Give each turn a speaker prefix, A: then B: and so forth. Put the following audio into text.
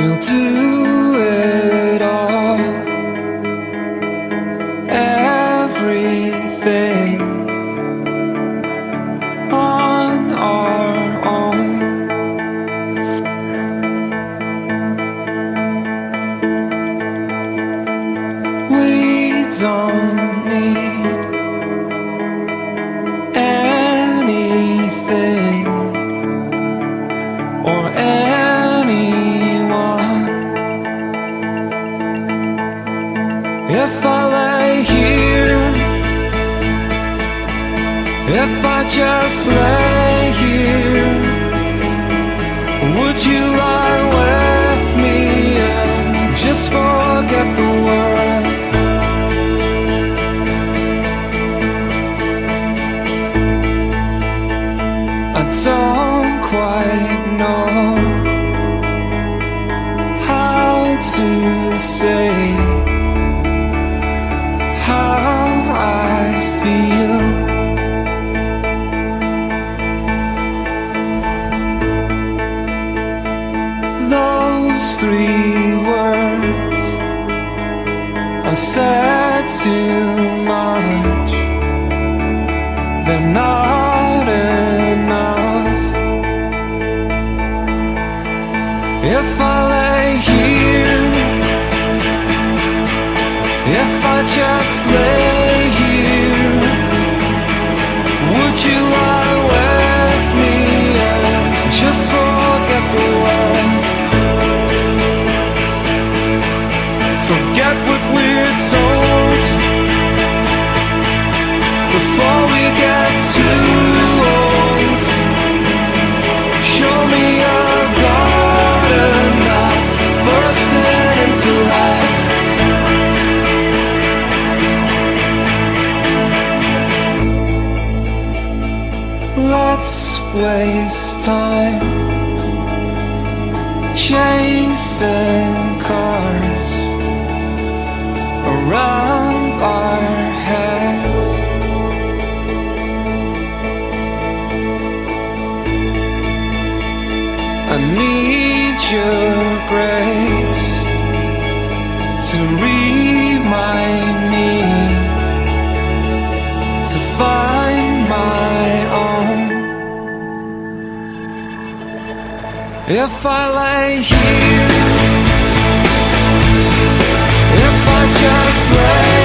A: we'll do it all. Everything on our own. We don't need anything or anyone. If I lay here, if I just lay here, would you lie with me and just forget the world? I don't quite know how to say how I feel. Those 3 words are said too much. They're not enough. If I lay here, if I just lay here, would you lie with me and just forget the world? Forget what we're told before we get too old. Show me a garden that's bursting into life. Let's waste time chasing cars around our heads. I need your grace to remind me to find my own. If I lay here, if I just lay